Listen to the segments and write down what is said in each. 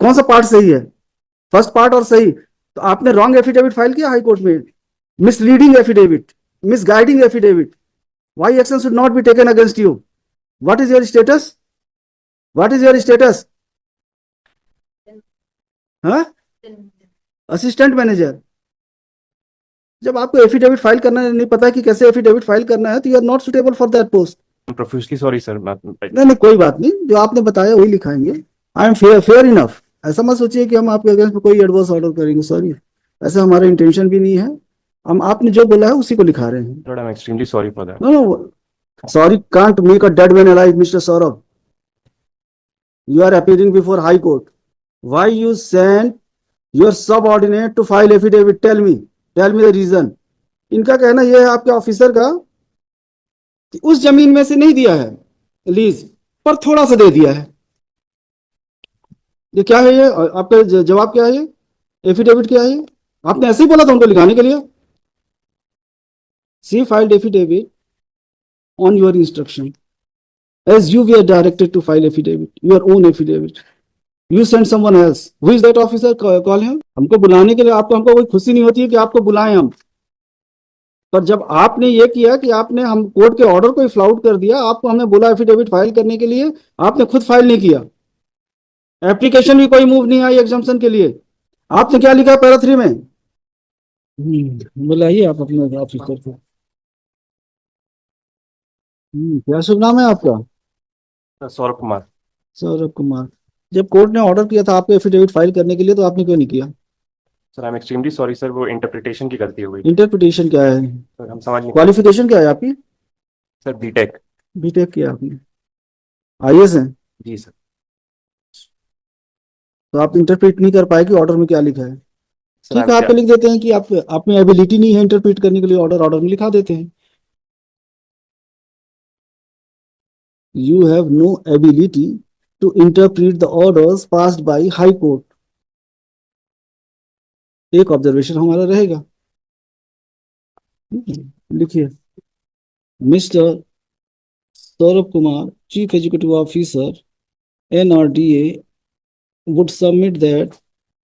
कौन सा पार्ट सही है? फर्स्ट पार्ट और सही। तो आपने रॉन्ग एफिडेविट फाइल किया हाई कोर्ट में, misleading affidavit, misguiding affidavit. Why action should not be taken against you? What is your status? What is your status? हाँ, असिस्टेंट मैनेजर। जब आपको एफिडेविट फाइल करना नहीं पता कि कैसे एफिडेविट फाइल करना है, तो you are not suitable for that post. Professionally sorry sir. नहीं नहीं, कोई बात नहीं, जो आपने बताया वही लिखाएंगे। I am fair enough. ऐसा मत सोचिए कि हम आपके अगेंस्ट में कोई एडवर्स ऑर्डर करेंगे, सॉरी, ऐसा हमारा इंटेंशन भी नहीं है। हम आपने जो बोला है उसी को लिखा रहे हैं। I am extremely sorry for that. No no, sorry can't make a dead man alive, mister Saurabh. You are appearing before High Court. Why you sent your subordinate to file affidavit? Tell me the reason. इनका कहना यह है आपके officer का कि उस जमीन में से नहीं दिया है लीज, पर थोड़ा सा दे दिया है। ये क्या है? ये आपका जवाब क्या है? ये एफिडेविट क्या है? ये आपने ऐसे ही बोला था उनको लिखाने के लिए। See filed affidavit on your instruction as you were directed to file affidavit, your own affidavit. You send someone else. Who is that officer? Call him. हमको बुलाने के लिए आपको हमको कोई खुशी नहीं होती है कि आपको बुलाएं हम, पर जब आपने ये किया कि आपने हम कोर्ट के ऑर्डर को फ्लाउट कर दिया, आपको हमने बोला एफिडेविट फाइल करने के लिए, आपने खुद फाइल नहीं किया। एप्लीकेशन भी कोई मूव नहीं आई एग्जाम्पशन के लिए। आपने क्या लिखा पैरा 3 में? बुलाइए आप अपने ऑफिसर को। क्या शुभ नाम है आपका? सौरभ कुमार। सौरभ कुमार। जब कोर्ट ने ऑर्डर किया था आपको एफिडेविट फाइल करने के लिए, तो आपने क्यों नहीं किया? Sir I am extremely sorry sir, वो इंटरप्रिटेशन की गलती हो गई। इंटरप्रिटेशन क्या है? सर हम समझ नहीं। क्वालिफिकेशन क्या है आपकी? Sir BTech. बीटेक किया आपने, आईएएस है? जी सर। तो आप इंटरप्रेट नहीं कर पाए कि ऑर्डर में क्या लिखा है। सर ठीक है, आप लिख देते हैं कि आप में एबिलिटी नहीं है इंटरप्रेट करने के लिए, ऑर्डर में लिखा देते हैं you have no ability to interpret the orders passed by high court. एक ऑब्जर्वेशन हमारा रहेगा, लिखिए, mister Saurabh Kumar, chief executive officer, NRDA, would submit that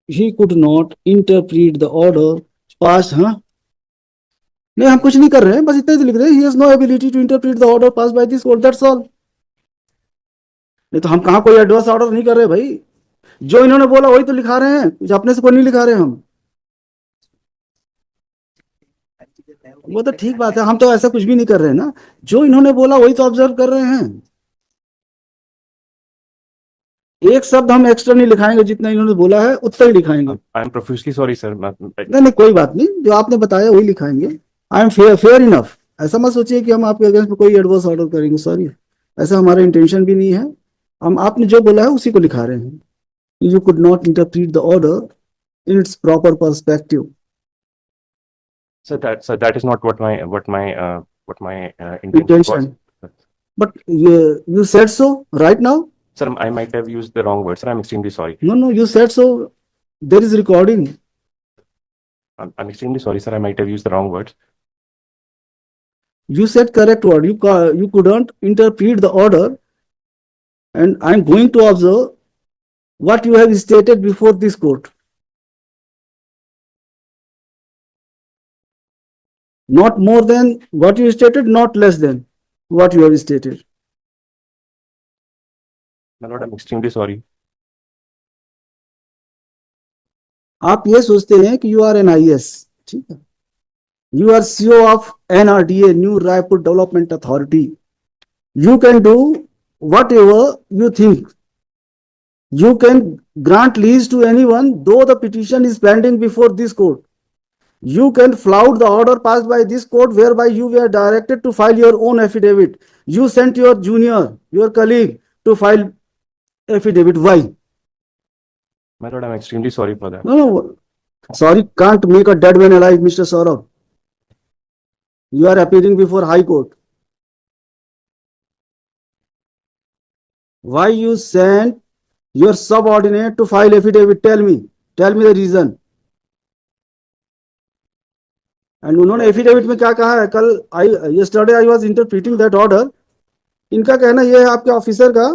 he could not interpret the order passed। हाँ, नहीं हम कुछ नहीं कर रहे हैं, बस इतना ही लिख रहे हैं, he has no ability to interpret the order passed by this court, that's all। नहीं तो हम कहाँ कोई एडवर्स ऑर्डर नहीं कर रहे भाई, जो इन्होंने बोला वही तो लिखा रहे हैं, कुछ अपने से कोई नहीं लिखा रहे हम। वो तो ठीक बात है, हम तो ऐसा कुछ भी नहीं कर रहे हैं ना, जो इन्होंने बोला वही तो ऑब्जर्व कर रहे हैं। एक शब्द हम एक्स्ट्रा नहीं लिखाएंगे, जितना इन्होंने बोला है उतना ही लिखाएंगे। I am professionally sorry sir. नहीं नहीं, कोई बात नहीं, जो आपने बताया वही लिखाएंगे। I am fair enough. ऐसा मत सोचिए कि हम आपके अगेंस्ट में कोई एडवर्स ऑर्डर करेंगे, सॉरी, ऐसा हमारा इंटेंशन भी नहीं है। हम आपने जो बोला है उसी को लिखा रहे हैं। You could not interpret the order in its proper perspective. Sir, that is not what my intention was. But you said so right now. Sir, I might have used the wrong word. Sir, I'm extremely sorry. No, you said so. There is recording. I'm extremely sorry, sir. I might have used the wrong words. You said correct word. You couldn't interpret the order, and I'm going to observe what you have stated before this court. Not more than what you stated, not less than what you have stated. My lord, I'm extremely sorry. आप ये सोचते हैं कि you are N IAS, ठीक है, you are CEO of NRDA, new Raipur development authority. You can do whatever you think, you can grant lease to anyone though the petition is pending before this court. You can flout the order passed by this court whereby you were directed to file your own affidavit. You sent your junior, your colleague, to file affidavit. Why? My lord, I'm extremely sorry for that. No, sorry can't make a dead man alive, Mr. Saurabh. You are appearing before High Court. Why you sent your subordinate to file affidavit? Tell me the reason. And उन्होंने affidavit में क्या कहा है? कल yesterday I was interpreting that order. इनका कहना यह है आपके ऑफिसर का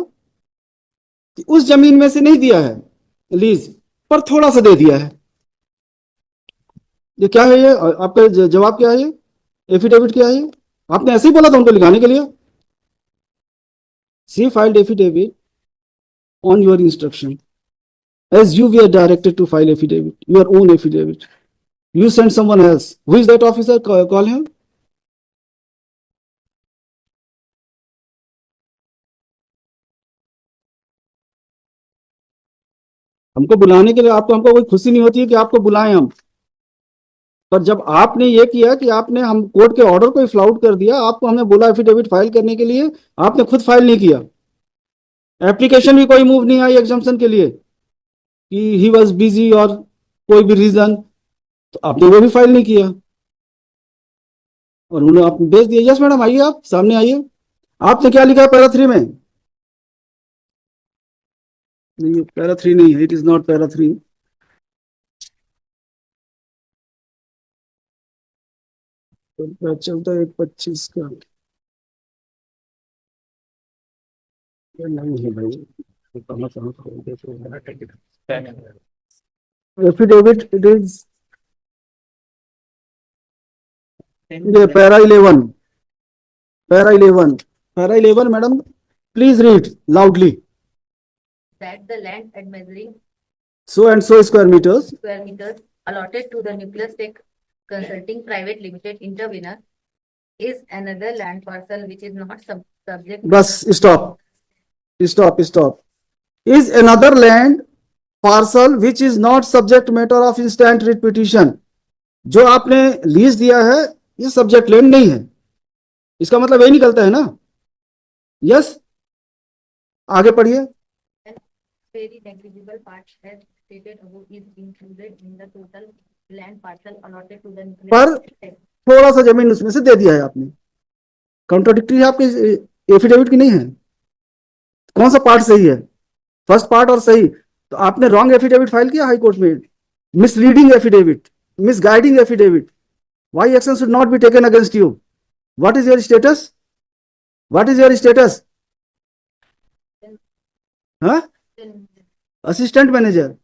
कि उस जमीन में से नहीं दिया है लीज पर थोड़ा सा दे दिया है। ये क्या है? ये आपका जवाब क्या है? ये एफिडेविट क्या है? ये आपने ऐसे ही बोला था उनको लिखाने के लिए। See filed affidavit on your instruction as you were directed to file affidavit, your own affidavit. You sent someone else. Who is that officer? Call him. हमको बुलाने के लिए आपको हमको कोई खुशी नहीं होती है कि आपको बुलाएं हम, पर जब आपने ये किया कि आपने हम कोर्ट के ऑर्डर को फ्लाउट कर दिया, आपको हमने बोला एफिडेविट फाइल करने के लिए, आपने खुद फाइल नहीं किया। एप्लीकेशन भी कोई मूव नहीं आई एग्जाम्पशन के लिए कि ही वॉज बिजी और कोई भी रीजन, तो आपने वो भी फाइल नहीं किया और उन्होंने आप भेज दिया। यस मैडम, आइए आप सामने आइए। आपने क्या लिखा है पैरा 3 में? नहीं, पैरा 3 नहीं है, इट इज नॉट पैरा 3। चलता है 25 का, ये नहीं है भाई। Affidavit it is para 11, para 11, para 11 madam, please read loudly. That the land at measuring So and so square meters square meters allotted to the Nucleus Tech Consulting Private Limited intervener is another land parcel which is not subject. Bus stop stop stop. Is another land parcel which is not subject matter of instant writ petition. जो आपने lease दिया है ये subject land नहीं है, इसका मतलब यही निकलता है ना? यस, आगे पढ़िए। Very negligible part as stated above is included in the total land parcel allotted to the पर Nucleus Tech. थोड़ा सा जमीन उसमें से दे दिया है आपने। कॉन्ट्रोडिक्टरी है आपके एफिडेविट की नहीं है? कौन सा पार्ट सही है? फर्स्ट पार्ट और सही, तो आपने रॉन्ग एफिडेविट फाइल किया हाई कोर्ट में, misleading affidavit, misguiding affidavit. Why action should not be taken against you? What is your status? What is your status? हाँ, असिस्टेंट मैनेजर।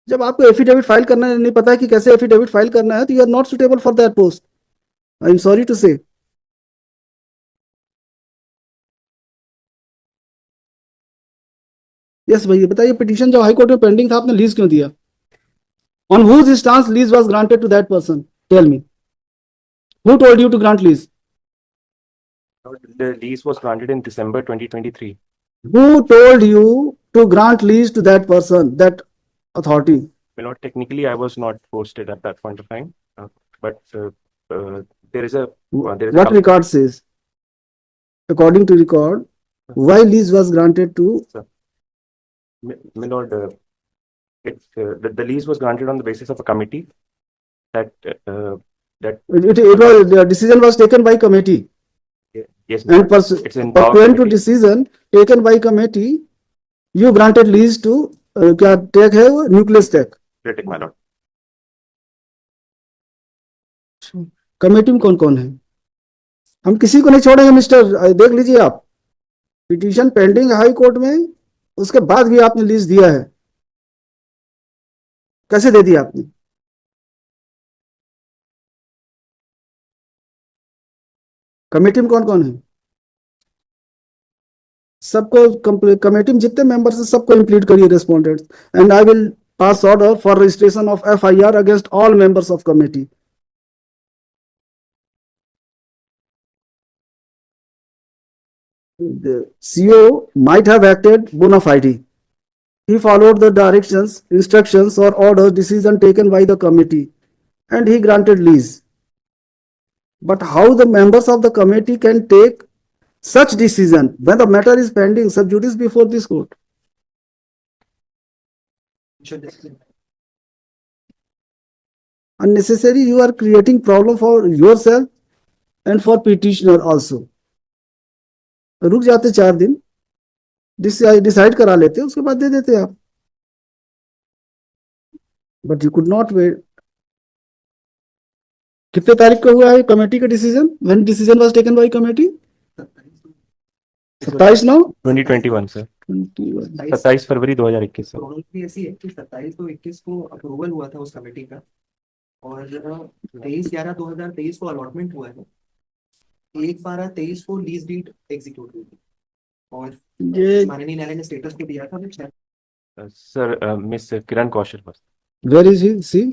जब आपको एफिडेविट फाइल करना नहीं पता है कि कैसे एफिडेविट फाइल करना है, तो you are not suitable for that post. I am sorry to say. Yes भैया बताइए, पिटीशन जो हाई कोर्ट में पेंडिंग था, आपने लीज क्यों दिया? On whose instance lease was granted to that person? Tell me, who told you to grant lease? The lease was granted in December 2023. Who told you to grant lease to that person, that authority? Well, not technically, I was not posted at that point of time, but there is a What record says? According to record, why lease was granted to? My lord, the lease was granted on the basis of a committee that It was, the decision was taken by committee. yes, And it's in power pursuant to committee. decision taken by committee, you granted lease to क्या tech है वो? Nucleus tech. Critic, my lord. Committee में कौन कौन है? हम किसी को नहीं छोड़ेंगे मिस्टर, देख लीजिए आप, पिटीशन पेंडिंग हाई कोर्ट में, उसके बाद भी आपने लीज दिया है। कैसे दे दिया आपने? कमेटी में कौन कौन है? सबको, कमेटी में जितने मेंबर्स हैं सबको इंप्लीड करिए respondents, and I will pass order for registration of FIR against all members of committee. The CEO might have acted bona fide. He followed the directions, instructions or orders, decision taken by the committee, and he granted lease. But how the members of the committee can take such decision when the matter is pending sub judice before this court? Unnecessary, you are creating problem for yourself and for petitioner also. रुक जाते 4 दिन, decide करा लेते, उसके बाद दे देते आप, but you could not wait. कितने तारीख को हुआ है कमेटी का decision? When decision was taken by committee? 27/9 2021, sir. 21 27 फरवरी 2021 से। प्रॉब्लम भी ऐसी है कि 27 को अप्रूवल हुआ था उस कमेटी का और 23/11/2023 को अलॉटमेंट हुआ है। 1/12/23 को लीज डीड एग्जीक्यूट हुई थी और ये माननीय न्यायालय ने स्टेटस को दिया था वो Sir, Miss Kiran Kaushal was. where is he? See,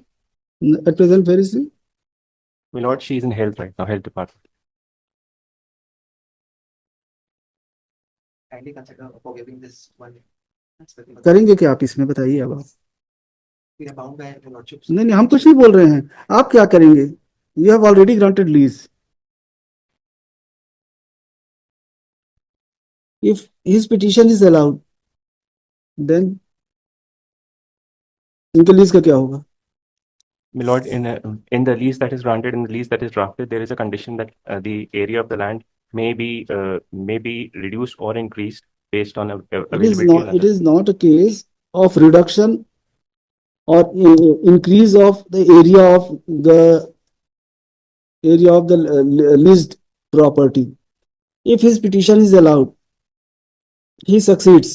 at present, where is he? My lord, she is in health right now, health department. kindly consider forgiving this one. करेंगे क्या आप इसमें बताइए अब आप। We are bound by your lordship. नहीं नहीं, हम कुछ नहीं बोल रहे हैं, आप क्या करेंगे? You have already granted lease. If his petition is allowed then इनके लीज का क्या होगा? My lord, in the lease that is granted, in the lease that is drafted, there is a condition that the area of the land may be reduced or increased based on availability. and It other- is not a case of reduction or increase of the area of the leased property. If his petition is allowed, he succeeds.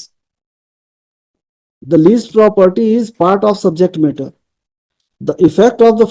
The leased property is part of subject matter. The effect of the